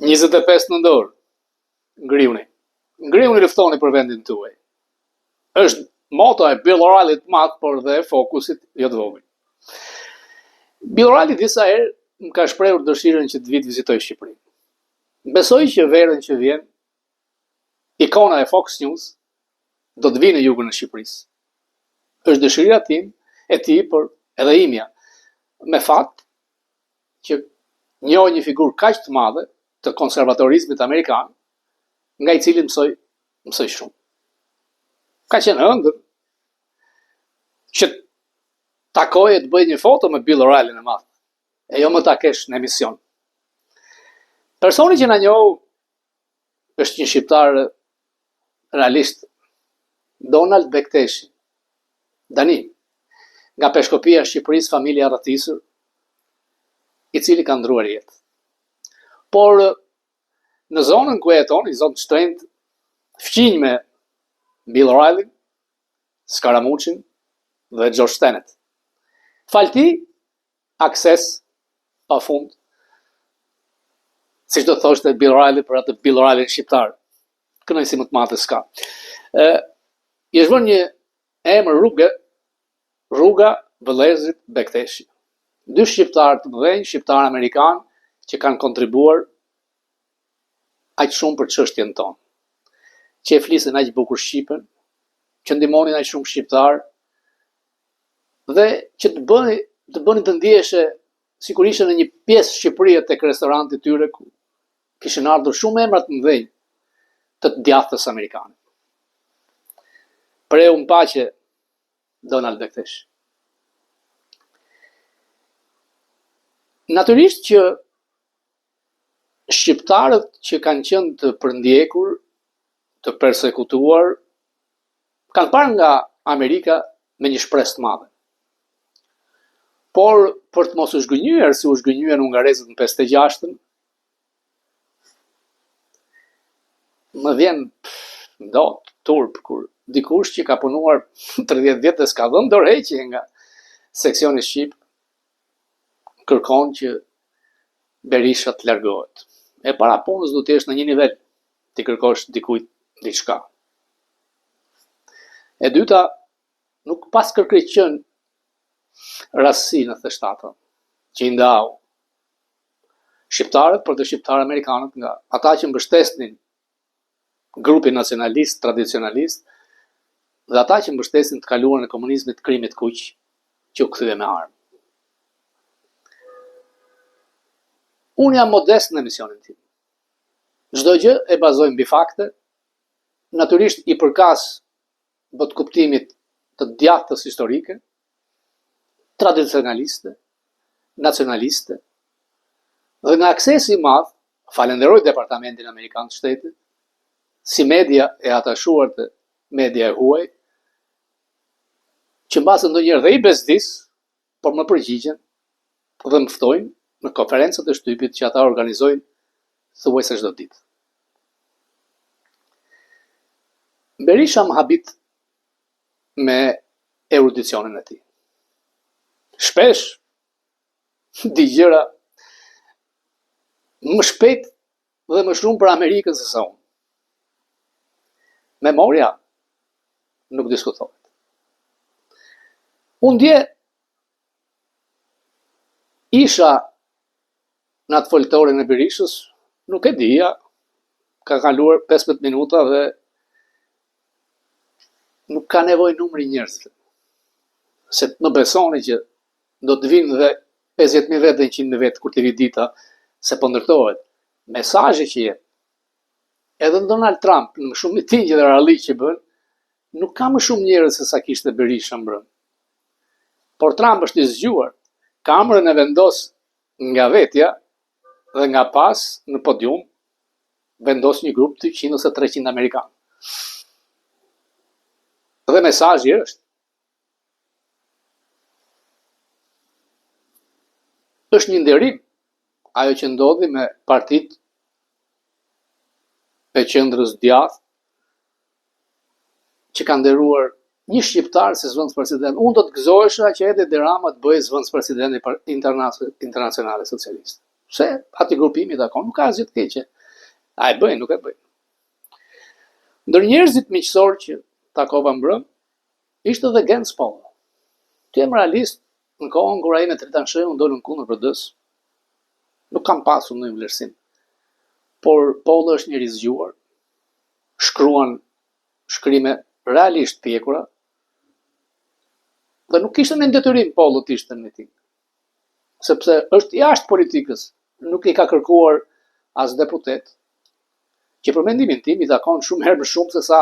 25 nëntor, ngriuni. Ngriuni, luftoni për vendin tuaj. Është moto e Bill O'Reilly të madh, por dhe fokusit jo të vogël. Bill O'Reilly disa herë më ka shprehur dëshirën që të vi të vizitoj Shqipërinë. Besoj që verën që vjen, ikona e Fox News do të vinë në jugun e Shqipërisë. Është dëshira e tij, por edhe imja. Me fat që njoh një figurë kaq të madhe të konservatorizmit amerikan, nga i cili mësoj shumë. Ka qenë ëndër që takoje të bëj një foto me Bill O'Reilly në madh, e jo më ta kesh në emision. Personi që na njoh është një shqiptar realist, Donald Bekteshi, Dani, nga Peshkopia e Shqipërisë, familja rrëtisur, i cili ka ndruar jetë. Por në zonën ku jeton, i zonë shtrenjtë, fqinj me Bill O'Reilly, Scaramucci dhe George Tenet. Falti, akses pa fund, siç do thoshte Bill O'Reilly për atë Bill O'Reilly shqiptar. Kënaqësi më të madhe s'ka. I është vënë një emër rruga Vëllezrit Bekteshi. 2 shqiptarë të mëdhenj, shqiptar amerikan, që kanë kontribuar aq shumë për çështjen tonë. Që e flisin aq bukur shqipen, që ndihmonin aq shumë shqiptar, dhe që të bënin të ndiheshe sikur ishe në një pjesë Shqipërie tek restoranti tyre ku kishin ardhur shumë emra të mëdhenj të djathtës amerikane. Preu në paqe Donald Bektesh. Natyrisht që shqiptarët që kanë qenë të përndjekur, të persekutuar, kanë parë nga Amerika me një shpresë të madhe. Por për të mos u zhgënjyer si u zhgënjyen hungarezët në 56-ën, më vjen dot turp kur dikush që ka punuar 30 vjet dhe s'ka dhënë dorëheqje nga seksioni shqip kërkon që Berisha të largohet. E para punës do të jesh në një nivel ti kërkosh dikujt diçka. E dyta, nuk pas kërkëqën rastësi në thështatën, që i ndau shqiptarët për të shqiptarë amerikanët nga ata që mbështesnin grupin nacionalist, tradicionalist, dhe ata që mbështesin të kaluarën e komunizmit krimit kuq, që u kthye me armë. Unë jam modest në emisionin tim. Çdo gjë e bazoj mbi fakte, natyrisht i përkas bot kuptimit të djathtës historike, tradicionaliste, nacionaliste, dhe nga aksesi i madh, falenderoj Departamentin Amerikan të Shtetit, si media e atashuar të media e huaj, që mbasë ndonjëherë dhe i bezdis, por më përgjigjen dhe më ftojnë në konferencat e shtypit që ata organizojnë thuajse çdo ditë. Berisha më habit me erudicionin e tij. Shpesh di gjëra më shpejt dhe më shumë për Amerikën se sa unë. Memoria nuk diskutohet. Unë dje isha në atë foltorin e Berishës, nuk e dija, ka kaluar 15 minuta dhe nuk ka nevojë numri njerëzve. Se më besoni që do të vinë dhe 50.000 vetë dhe 100.000 vetë kur të vi dita se po ndërtohet. Mesazhi që jep, edhe Donald Trump, në shumë mitingje dhe rally që bën, nuk ka më shumë njerëz se sa kishte Berisha mbrëm. Por Trump është i zgjuar, kamërën e vendos nga vetja dhe nga pas në podium vendos një grup 200 ose 300 amerikanë. Dhe mesazhi është një nderim ajo që ndodhi me partitë e qendrës djathtë që kanë nderuar një shqiptar si zëvendës president. Unë do të gëzohesha që edhe Edi Rama të bëjë zëvendës president internacionale socialiste. Se ati grupimi takon, nuk ka asgjë të keqe. A e bëjnë, nuk e bëjnë. Ndër njerëzit miqësor që takova mbrëm, ishte edhe Gens Polo. Ti jem realist, në kohën kur ai me Tritansheu ndolën kundër PD-s, nuk kam pasur ndonjë vlerësim. Por Polo është njëri i zgjuar, shkruan shkrime realisht pjekura, dhe nuk kishte në detyrim Polo të ishte në miting. Sepse është jashtë politikës, nuk i ka kërkuar as deputet, që për mendimin tim i takon shumë herë më shumë se sa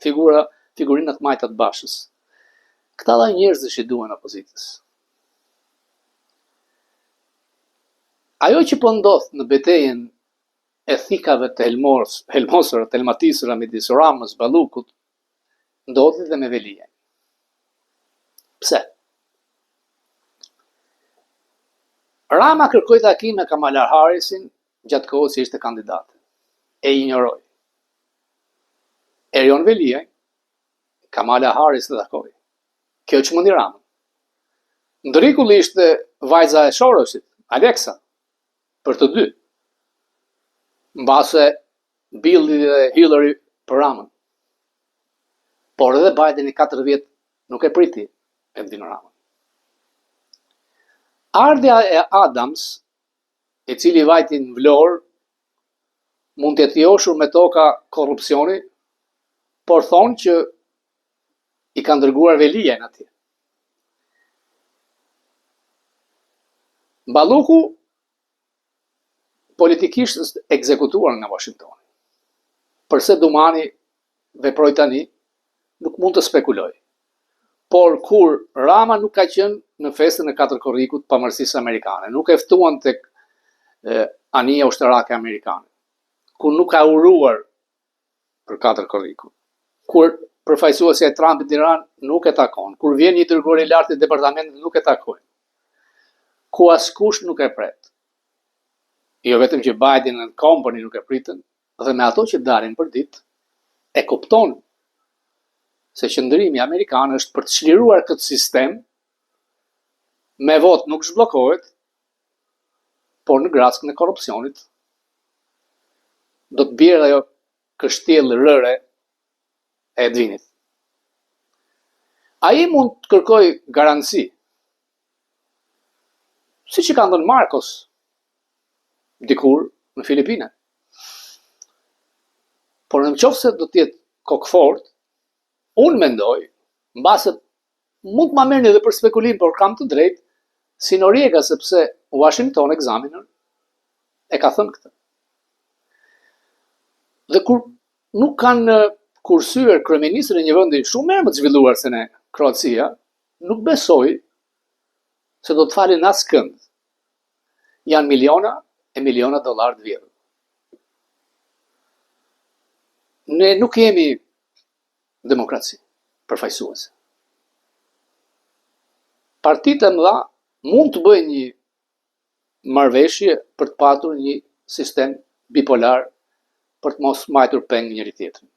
figurinat Majtat Bashës. Këta dhe njerëz që duhen opozitës. Ajo që po ndodh në betejën e thikave të helmosura, të helmatisura midis Ramës, Ballukut, ndodhi dhe me Veliajn. Pse? Rama kërkoi takim me Kamala Harrisin gjatë kohës që ishte kandidate. E injoroi. Erion Veliaj, Kamala Harris të takoi. Kjo çmendi Ramën. Ndrikulli ishte vajza e Shorosit, Alexa, për të dy. Mbase Billi dhe Hillary për Ramën. Por edhe Biden i 4 vjet nuk e priti Edwin Ramën. Ardha e Adams, i cili vajti në Vlorë, mund të joshur me toka korrupsioni, por thonë që i ka ndërguar Veliajn atje. Balluku politikisht është ekzekutuar nga Washingtoni. Përse Dumani veproi tani, nuk mund të spekuloj. Por kur Rama nuk ka qenë në festën e 4 korrikut pavarësisë amerikane, nuk e ftuan tek anija ushtarake amerikane, kur nuk ka uruar për 4 korrikut, kur përfaqësuesja e Trumpit në Iran nuk e takon, kur vjen një dërguar i lartë i departamentit nuk e takojnë, ku askush nuk e pret. Jo vetëm që Biden and Company nuk e pritën, dhe me ato që dalin për ditë, e kupton se qëndrimi amerikan është për të çliruar këtë sistem, me vot nuk zhbllokohet, por në graskën e korrupsionit do të bjerë ajo kështjellë rëre e Edwinit. Ai mund të kërkoj garanci, siç i ka dhënë Marcos dikur në Filipina. Por në qoftë se do të jetë kokfort, unë mendoj, mbase mund të ma merrni edhe për spekulim, por kam të drejtë, si Noriega, sepse Washington Examiner e ka thënë këtë. Dhe kur nuk kanë kursyer kryeministrin e një vendi shumë më të zhvilluar se ne, Kroacia, nuk besoj se do të falin askënd. Janë miliona e miliona dollar të vjedhur. Ne nuk jemi demokraci përfaqësuese. Partitë e mëdha mund të bëjnë një marrëveshje për të patur një sistem bipolar për të mos mbajtur peng njëri tjetrin.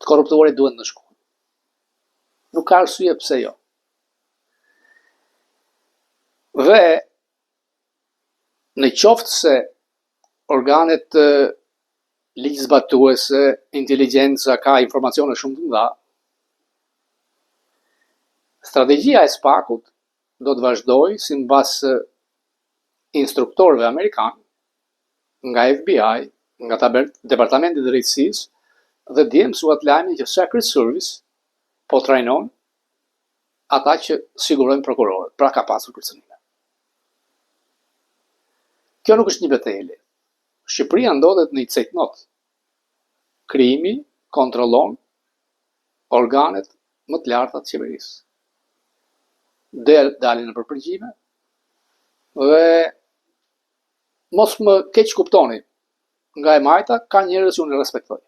Të korruptuarit duhet ndëshkuar. Nuk ka arsye pse jo. Dhe në qoftë se organet ligjzbatuese, inteligjenca ka informacione shumë të mëdha, strategjia e SPAK-ut do të vazhdojë si mbas instruktorëve amerikanë, nga FBI, nga Departamenti i Drejtësisë, dhe dje mësuat lajmi që Secret Service po trajnon ata që sigurojnë prokurorët, pra ka pasur kërcënime. Kjo nuk është një betejë e lehtë. Shqipëria ndodhet në një cejtnot. Krijimi kontrollon organet më të larta të qeverisë. Dalin në përpërgjime dhe mos më keq kuptoni, nga e Majta ka njerëz që unë respektoj.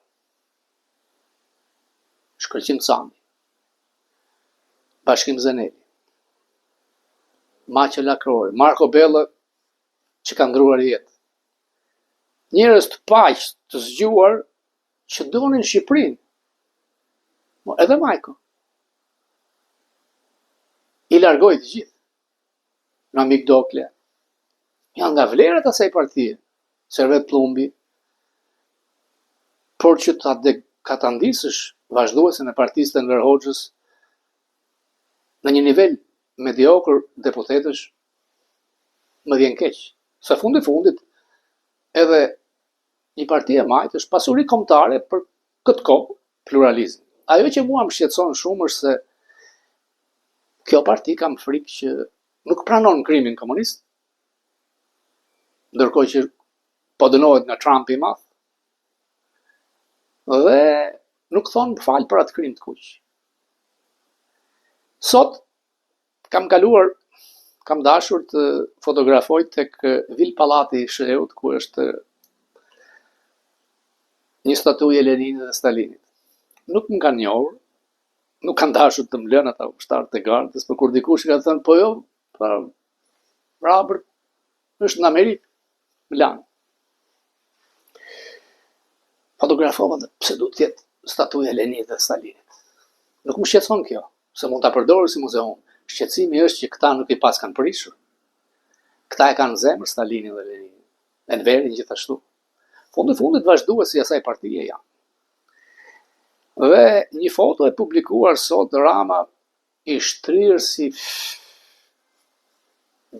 Shkëlqim Cami, Bashkim Zeneli, Maqe Lakrori, Marko Bella që ka ndruar jetë. Njerëz të paq, të zgjuar që donin Shqipërinë. Edhe Majko. I largoi të gjithë. Namik Dokle, janë nga vlerat asaj partie, Servet Plumbi, por që ka ta ndisësh vazhduesen e partisë të Enver Hoxhës në një nivel mediokër deputetësh, më vjen keq. Sa fundit edhe një parti e majtë është pasuri kombëtare për këtë kohë pluralizëm. Ajo që mua më shqetëson shumë është se kjo parti kam frikë që nuk pranon krimin komunist, ndërkohë që po dënohet nga Trump i madh, dhe nuk thonë fal për atë krim të kuq. Sot kam dashur të fotografoj tek Vil Pallati i Sheut, ku është një statujë e Leninit dhe Stalinit. Nuk më kanë njohur, nuk kanë dashur të më lënë ata ushtarët e gardës, por kur dikush ka thënë po jo, Robert është në Amerikë, më lanë. Fotografova dhe pse duhet të jetë statuja e Leninit dhe Stalinit. Nuk më shqetëson kjo, se mund ta përdorë si muzeum. Shqetësimi është që këta nuk i pas kanë prishur. Këta e kanë zemër Stalinin dhe Leninin. Enverin gjithashtu. Fundit vazhduesi i asaj partie janë. Dhe një foto e publikuar sot Rama i shtrirë si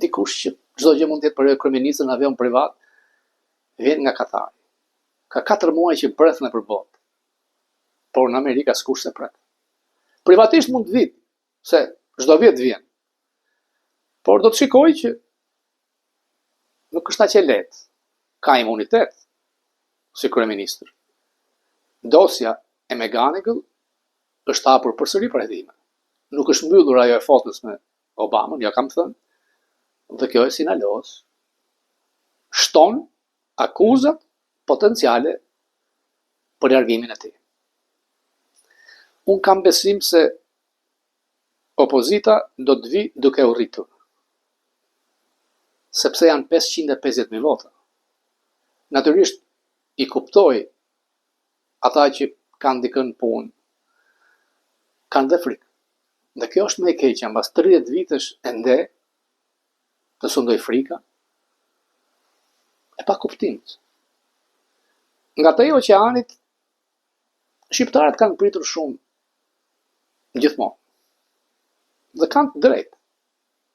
dikush që çdo gjë mund të jetë për kryeministrin në avion privat, vjen nga Katari. Ka 4 muaj që brethne për botë. Por në Amerika s'kush se pret. Privatisht mund të vit, se çdo vit vjen. Por do të shikoj që nuk është aq e lehtë. Ka imunitet si kryeministër. Dosja e McGonigal është hapur përsëri për hetime. Nuk është mbyllur ajo e fotos me Obamën, ja kam thënë. Dhe kjo e sinalos shton akuzat potenciale për largimin e tij. Unë kam besim se opozita do të vi duke u rritur. Sepse janë 550.000 vota. Natyrisht i kuptoj ata që kanë dikën punë, kanë dhe frikë. Dhe kjo është më e keqja, mbas 30 vitesh ende të sundoj frika e pa kuptimit. Nga te oqeanit, shqiptarët kanë pritur shumë gjithmonë. Dhe kanë të drejtë,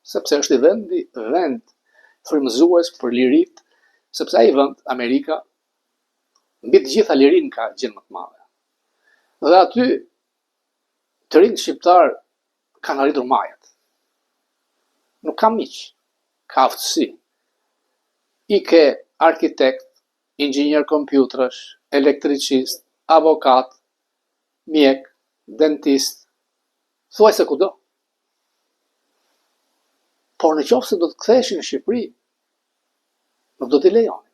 sepse është vend frymëzues për lirit, sepse ai vend, Amerika, mbi të gjitha lirin ka gjën më të madhe. Dhe aty të rinjt shqiptar kanë arritur majat. Nuk ka miq, ka aftësi. I ke arkitekt, inxhinier kompjutrash, elektricist, avokat, mjek, dentist, thuaj se kudo. Por në qoftë se do të ktheheshin në Shqipëri, nuk do t'i lejoni.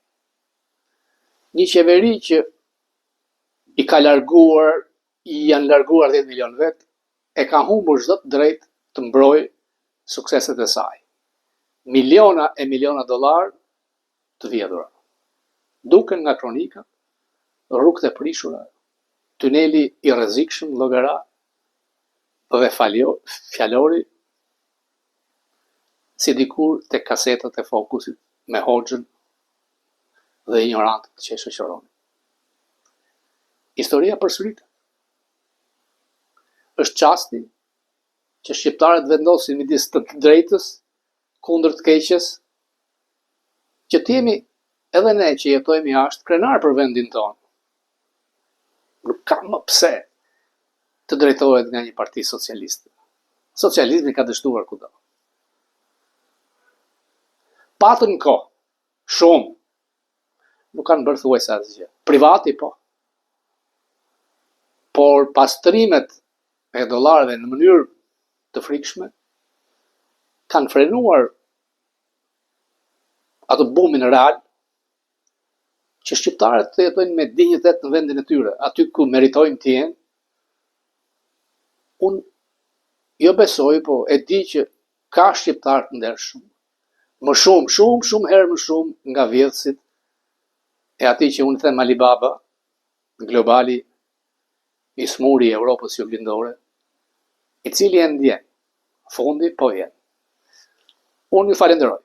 Një qeveri që i janë larguar 10 milion vet, e ka humbur çdo të drejtë të mbrojë sukseset e saj. Miliona e miliona dollar të vjedhura. Duken nga kronika, rrugët e prishura, tuneli i rrezikshëm llogara dhe fjalori si dikur te kasetat e Fokusit me Hoxhën dhe ignorantët që e shoqëronin. Historia përsëritet. Është çasti që shqiptarët vendosin midis të drejtës kundër të keqes, që t'jemi edhe ne që jetojmë jashtë krenar për vendin tonë. Nuk ka më pse të drejtohet nga një parti socialiste. Socializmi ka dështuar kudo. Patën kohë, shumë, nuk kanë bërë thuajse asgjë. Privati po. Por pastrimet e dollarëve në mënyrë të frikshme kanë frenuar atë bumin real që shqiptarët të jetojnë me dinjitet në vendin e tyre, aty ku meritojnë të jenë. Unë jo besoj, po e di që ka shqiptarë të ndershëm. Më shumë herë më shumë nga vjedhësit e ati që unë them Alibaba, globali, i smuri i Europës juglindore, i cili e ndjen, fondi po vjen. Unë ju falenderoj.